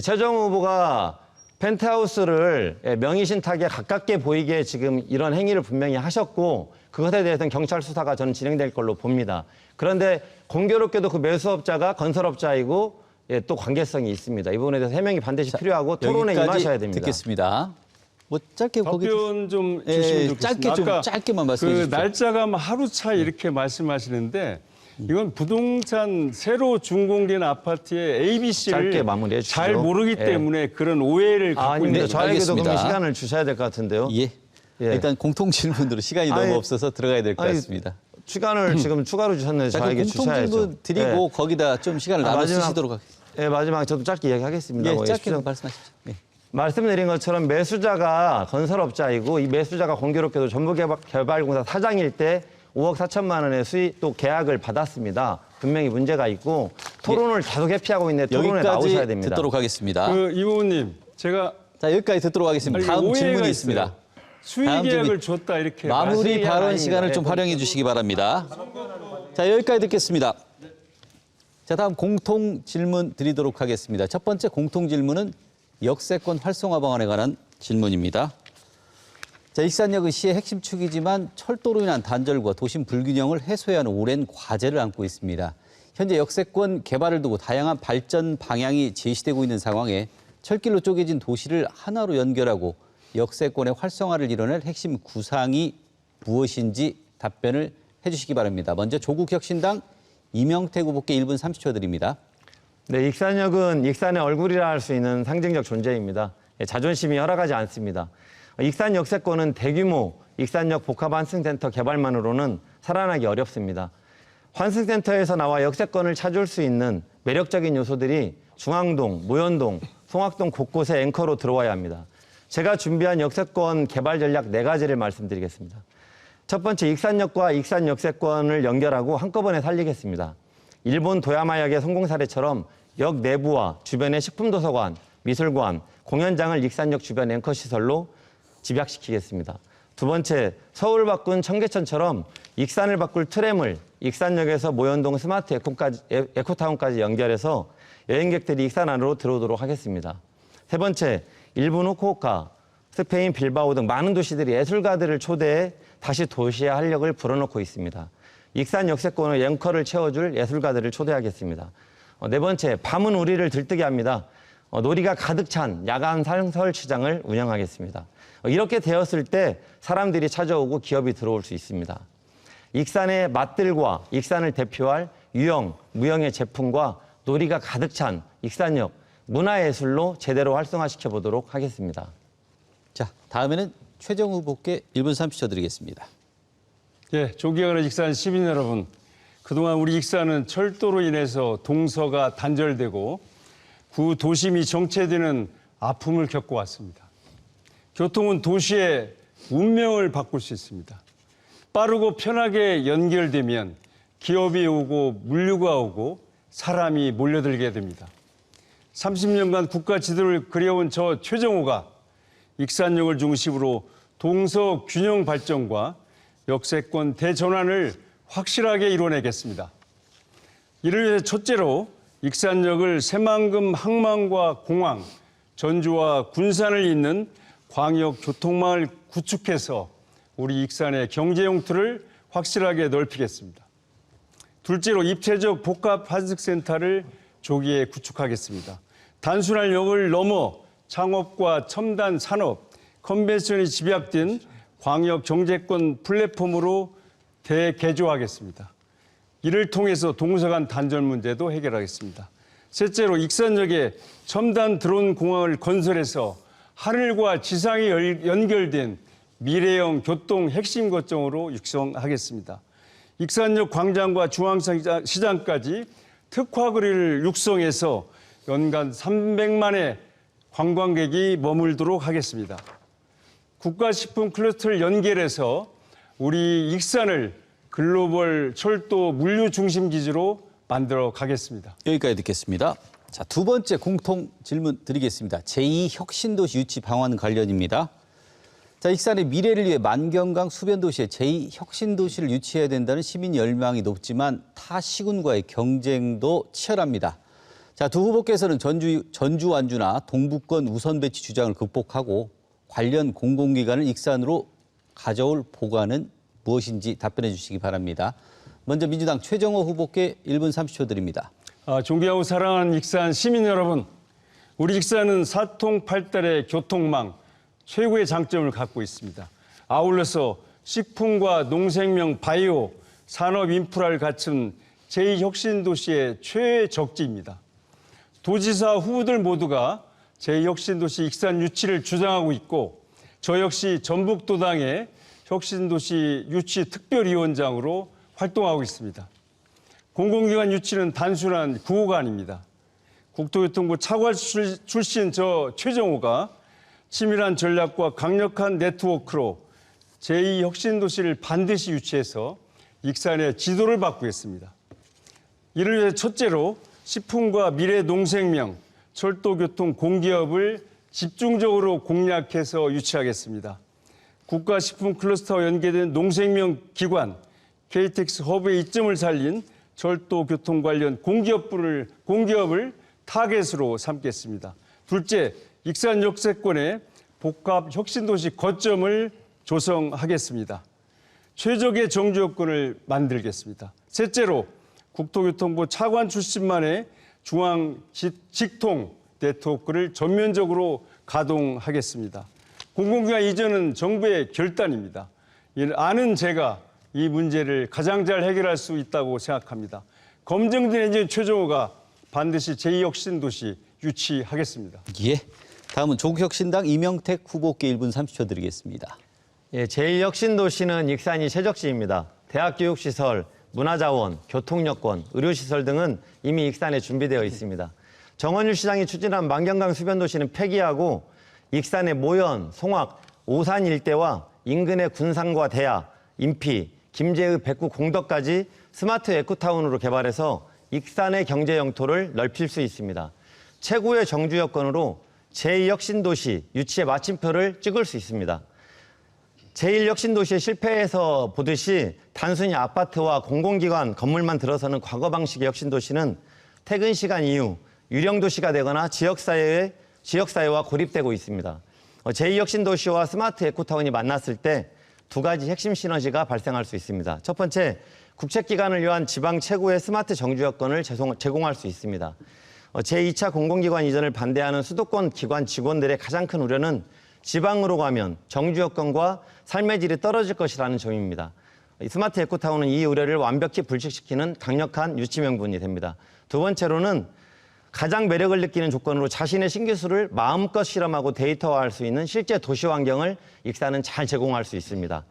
최종 후보가 펜트하우스를 명의신탁에 가깝게 보이게 지금 이런 행위를 분명히 하셨고 그것에 대해서는 경찰 수사가 저는 진행될 걸로 봅니다. 그런데 공교롭게도 그 매수업자가 건설업자이고 또 관계성이 있습니다. 이 부분에 대해서 해명이 반드시 필요하고 토론에 임하셔야 됩니다. 듣겠습니다. 뭐 짧게 답변 좀 주시면 좋겠습니다. 짧게 좀 짧게만 말씀해 주십시오. 그 날짜가 하루 차이 이렇게 말씀하시는데 이건 부동산 새로 준공된 아파트의 ABC를 짧게 마무리해 주시죠. 잘 모르기 때문에 그런 오해를 갖고 있는 아닙니다. 저에게도 알겠습니다. 그러면 시간을 주셔야 될 것 같은데요. 예. 일단 공통 질문으로 시간이 너무 없어서 들어가야 될 것 같습니다. 시간을 지금 추가로 주셨는데 저에게 공통 주셔야죠. 질문 드리고 거기다 좀 시간을 나눠 쓰시도록 하겠습니다. 예, 마지막 저도 짧게 이야기하겠습니다. 짧게 말씀하십시오. 말씀드린 것처럼 매수자가 건설업자이고 이 매수자가 공교롭게도 전북개발공사 사장일 때 5억 4천만 원의 수익 또 계약을 받았습니다. 분명히 문제가 있고 토론을 계속 회피하고 있는데 토론에 나오셔야 됩니다. 듣도록 하겠습니다. 이 의원님 제가 여기까지 듣도록 하겠습니다. 다음 질문이 있습니다. 수의계약을 줬다 이렇게 마무리 발언 시간을 좀 활용해 주시기 바랍니다. 자, 여기까지 듣겠습니다. 자, 다음 공통 질문 드리도록 하겠습니다. 첫 번째 공통 질문은 역세권 활성화 방안에 관한 질문입니다. 자, 익산역은 시의 핵심 축이지만 철도로 인한 단절과 도심 불균형을 해소해야 하는 오랜 과제를 안고 있습니다. 현재 역세권 개발을 두고 다양한 발전 방향이 제시되고 있는 상황에 철길로 쪼개진 도시를 하나로 연결하고 역세권의 활성화를 이뤄낼 핵심 구상이 무엇인지 답변을 해주시기 바랍니다. 먼저 조국혁신당 이명택 후보께 1분 30초 드립니다. 네, 익산역은 익산의 얼굴이라 할 수 있는 상징적 존재입니다. 자존심이 허락하지 않습니다. 익산 역세권은 대규모 익산역 복합환승센터 개발만으로는 살아나기 어렵습니다. 환승센터에서 나와 역세권을 찾을 수 있는 매력적인 요소들이 중앙동, 모현동, 송악동 곳곳에 앵커로 들어와야 합니다. 제가 준비한 역세권 개발 전략 4가지를 말씀드리겠습니다. 첫 번째, 익산역과 익산 역세권을 연결하고 한꺼번에 살리겠습니다. 일본 도야마역의 성공 사례처럼 역 내부와 주변의 식품도서관, 미술관, 공연장을 익산역 주변 앵커 시설로 집약시키겠습니다. 두 번째, 서울 바꾼 청계천처럼 익산을 바꿀 트램을 익산역에서 모현동 스마트 에코타운까지 연결해서 여행객들이 익산 안으로 들어오도록 하겠습니다. 세 번째, 일본 후쿠오카, 스페인 빌바오 등 많은 도시들이 예술가들을 초대해 다시 도시의 활력을 불어넣고 있습니다. 익산 역세권의 앵커를 채워줄 예술가들을 초대하겠습니다. 네 번째, 밤은 우리를 들뜨게 합니다. 놀이가 가득 찬 야간 상설시장을 운영하겠습니다. 이렇게 되었을 때 사람들이 찾아오고 기업이 들어올 수 있습니다. 익산의 맛들과 익산을 대표할 유형, 무형의 제품과 놀이가 가득 찬 익산역 문화예술로 제대로 활성화시켜 보도록 하겠습니다. 자, 다음에는 최정 후보께 1분 30초 드리겠습니다. 예, 존경하는 익산 시민 여러분, 그동안 우리 익산은 철도로 인해서 동서가 단절되고 구 도심이 정체되는 아픔을 겪어왔습니다. 교통은 도시의 운명을 바꿀 수 있습니다. 빠르고 편하게 연결되면 기업이 오고 물류가 오고 사람이 몰려들게 됩니다. 30년간 국가 지도를 그려온 저 최정호가 익산역을 중심으로 동서 균형 발전과 역세권 대전환을 확실하게 이뤄내겠습니다. 이를 위해 첫째로 익산역을 새만금 항만과 공항, 전주와 군산을 잇는 광역교통망을 구축해서 우리 익산의 경제 용토를 확실하게 넓히겠습니다. 둘째로 입체적 복합환승센터를 조기에 구축하겠습니다. 단순한 역을 넘어 창업과 첨단 산업, 컨벤션이 집약된 광역 경제권 플랫폼으로 대개조하겠습니다. 이를 통해서 동서 간 단절 문제도 해결하겠습니다. 셋째로 익산역에 첨단 드론 공항을 건설해서 하늘과 지상이 연결된 미래형 교통 핵심 거점으로 육성하겠습니다. 익산역 광장과 중앙시장까지 특화거리를 육성해서 연간 300만의 관광객이 머물도록 하겠습니다. 국가식품 클러스터를 연결해서 우리 익산을 글로벌 철도 물류 중심 기지로 만들어 가겠습니다. 여기까지 듣겠습니다. 자, 두 번째 공통 질문 드리겠습니다. 제2혁신도시 유치 방안 관련입니다. 자, 익산의 미래를 위해 만경강 수변도시에 제2혁신도시를 유치해야 된다는 시민 열망이 높지만 타 시군과의 경쟁도 치열합니다. 자, 두 후보께서는 전주 완주나 동부권 우선 배치 주장을 극복하고 관련 공공기관을 익산으로 가져올 보관은 무엇인지 답변해 주시기 바랍니다. 먼저 민주당 최정호 후보께 1분 30초 드립니다. 존경하고 사랑하는 익산 시민 여러분, 우리 익산은 사통팔달의 교통망 최고의 장점을 갖고 있습니다. 아울러서 식품과 농생명, 바이오, 산업 인프라를 갖춘 제2혁신도시의 최적지입니다. 도지사 후보들 모두가 제2혁신도시 익산 유치를 주장하고 있고 저 역시 전북도당의 혁신도시 유치 특별위원장으로 활동하고 있습니다. 공공기관 유치는 단순한 구호가 아닙니다. 국토교통부 차관 출신 저 최정호가 치밀한 전략과 강력한 네트워크로 제2혁신도시를 반드시 유치해서 익산의 지도를 바꾸겠습니다. 이를 위해 첫째로 식품과 미래 농생명, 철도교통 공기업을 집중적으로 공략해서 유치하겠습니다. 국가식품 클러스터와 연계된 농생명 기관, KTX 허브의 이점을 살린 철도 교통 관련 공기업을 타겟으로 삼겠습니다. 둘째, 익산 역세권에 복합 혁신도시 거점을 조성하겠습니다. 최적의 정주 여건을 만들겠습니다. 셋째로 국토교통부 차관 출신만의 중앙 직통 네트워크를 전면적으로 가동하겠습니다. 공공기관 이전은 정부의 결단입니다. 아는 제가 이 문제를 가장 잘 해결할 수 있다고 생각합니다. 검증된 엔지니어 최종호가 반드시 제2혁신도시 유치하겠습니다. 예. 다음은 조국혁신당 이명택 후보께 1분 30초 드리겠습니다. 예, 제2혁신도시는 익산이 최적지입니다. 대학교육시설, 문화자원, 교통여건, 의료시설 등은 이미 익산에 준비되어 있습니다. 정원일 시장이 추진한 만경강 수변도시는 폐기하고 익산의 모연, 송악, 오산 일대와 인근의 군산과 대야, 인피, 김제의 백구 공덕까지 스마트 에코타운으로 개발해서 익산의 경제 영토를 넓힐 수 있습니다. 최고의 정주 여건으로 제2혁신도시 유치의 마침표를 찍을 수 있습니다. 제1혁신도시의 실패에서 보듯이 단순히 아파트와 공공기관, 건물만 들어서는 과거 방식의 혁신도시는 퇴근 시간 이후 유령도시가 되거나 지역사회와 고립되고 있습니다. 제2혁신도시와 스마트 에코타운이 만났을 때 두 가지 핵심 시너지가 발생할 수 있습니다. 첫 번째, 국책기관을 위한 지방 최고의 스마트 정주 여건을 제공할 수 있습니다. 제2차 공공기관 이전을 반대하는 수도권 기관 직원들의 가장 큰 우려는 지방으로 가면 정주 여건과 삶의 질이 떨어질 것이라는 점입니다. 스마트 에코타운은 이 우려를 완벽히 불식시키는 강력한 유치 명분이 됩니다. 두 번째로는 가장 매력을 느끼는 조건으로 자신의 신기술을 마음껏 실험하고 데이터화할 수 있는 실제 도시 환경을 익산은 잘 제공할 수 있습니다.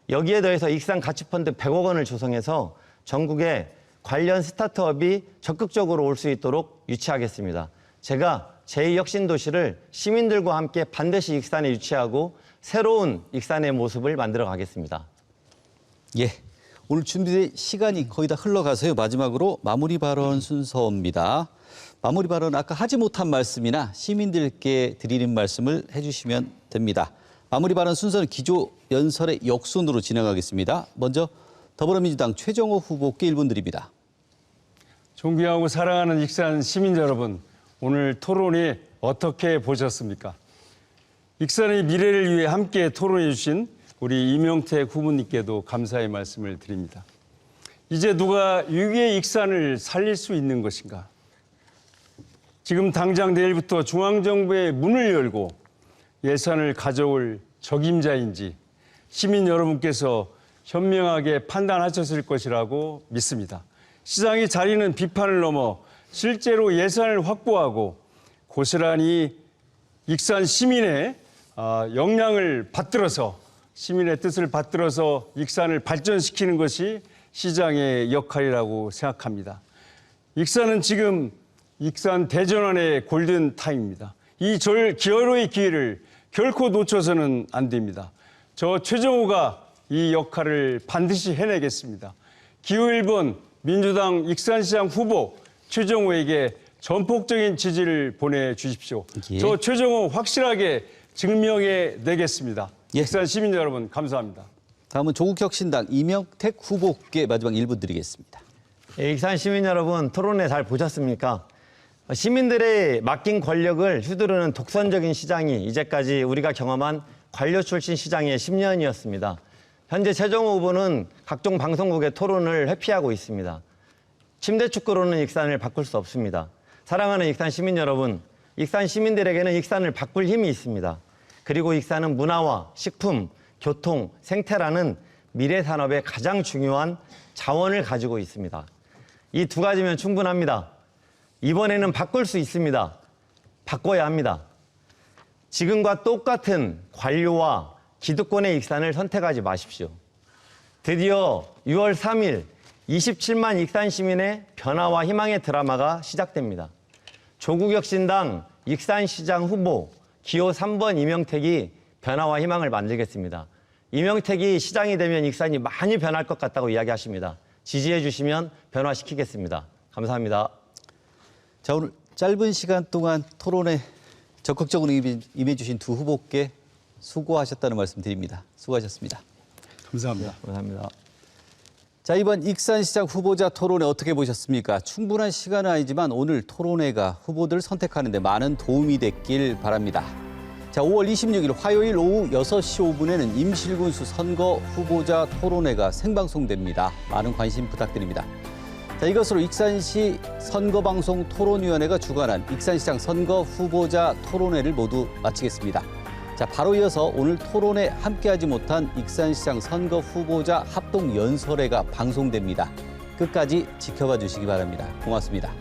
여기에 더해서 익산 가치펀드 100억 원을 조성해서 전국에 관련 스타트업이 적극적으로 올 수 있도록 유치하겠습니다. 제가 제2혁신도시를 시민들과 함께 반드시 익산에 유치하고 새로운 익산의 모습을 만들어 가겠습니다. 예. 오늘 준비된 시간이 거의 다 흘러가서요. 마지막으로 마무리 발언 순서입니다. 마무리 발언 아까 하지 못한 말씀이나 시민들께 드리는 말씀을 해주시면 됩니다. 마무리 발언 순서는 기조 연설의 역순으로 진행하겠습니다. 먼저 더불어민주당 최정호 후보께 1분 드립니다. 존경하고 사랑하는 익산 시민 여러분, 오늘 토론이 어떻게 보셨습니까? 익산의 미래를 위해 함께 토론해 주신 우리 이명택 후보님께도 감사의 말씀을 드립니다. 이제 누가 위기의 익산을 살릴 수 있는 것인가? 지금 당장 내일부터 중앙정부의 문을 열고 예산을 가져올 적임자인지 시민 여러분께서 현명하게 판단하셨을 것이라고 믿습니다. 시장의 자리는 비판을 넘어 실제로 예산을 확보하고 고스란히 익산 시민의 역량을 받들어서 시민의 뜻을 받들어서 익산을 발전시키는 것이 시장의 역할이라고 생각합니다. 익산은 지금 익산 대전환의 골든타임입니다. 이 기회로의 기회를 결코 놓쳐서는 안 됩니다. 저 최정호가 이 역할을 반드시 해내겠습니다. 기호 1번 민주당 익산시장 후보 최정호에게 전폭적인 지지를 보내주십시오. 예. 저 최정호 확실하게 증명해내겠습니다. 예. 익산 시민 여러분 감사합니다. 다음은 조국혁신당 이명택 후보께 마지막 1분 드리겠습니다. 익산 시민 여러분, 토론회 잘 보셨습니까? 시민들의 맡긴 권력을 휘두르는 독선적인 시장이 이제까지 우리가 경험한 관료 출신 시장의 10년이었습니다. 현재 최정호 후보는 각종 방송국의 토론을 회피하고 있습니다. 침대축구로는 익산을 바꿀 수 없습니다. 사랑하는 익산 시민 여러분, 익산 시민들에게는 익산을 바꿀 힘이 있습니다. 그리고 익산은 문화와 식품, 교통, 생태라는 미래 산업의 가장 중요한 자원을 가지고 있습니다. 이 두 가지면 충분합니다. 이번에는 바꿀 수 있습니다. 바꿔야 합니다. 지금과 똑같은 관료와 기득권의 익산을 선택하지 마십시오. 드디어 6월 3일 27만 익산 시민의 변화와 희망의 드라마가 시작됩니다. 조국혁신당 익산시장 후보 기호 3번 이명택이 변화와 희망을 만들겠습니다. 이명택이 시장이 되면 익산이 많이 변할 것 같다고 이야기하십니다. 지지해 주시면 변화시키겠습니다. 감사합니다. 자, 오늘 짧은 시간 동안 토론에 적극적으로 임해주신 두 후보께 수고하셨다는 말씀 드립니다. 수고하셨습니다. 감사합니다. 감사합니다. 자, 이번 익산시장 후보자 토론회 어떻게 보셨습니까? 충분한 시간은 아니지만 오늘 토론회가 후보들 선택하는 데 많은 도움이 됐길 바랍니다. 자, 5월 26일 화요일 오후 6시 5분에는 임실군수 선거 후보자 토론회가 생방송됩니다. 많은 관심 부탁드립니다. 자, 이것으로 익산시 선거방송 토론위원회가 주관한 익산시장 선거 후보자 토론회를 모두 마치겠습니다. 자, 바로 이어서 오늘 토론에 함께하지 못한 익산시장 선거 후보자 합동 연설회가 방송됩니다. 끝까지 지켜봐 주시기 바랍니다. 고맙습니다.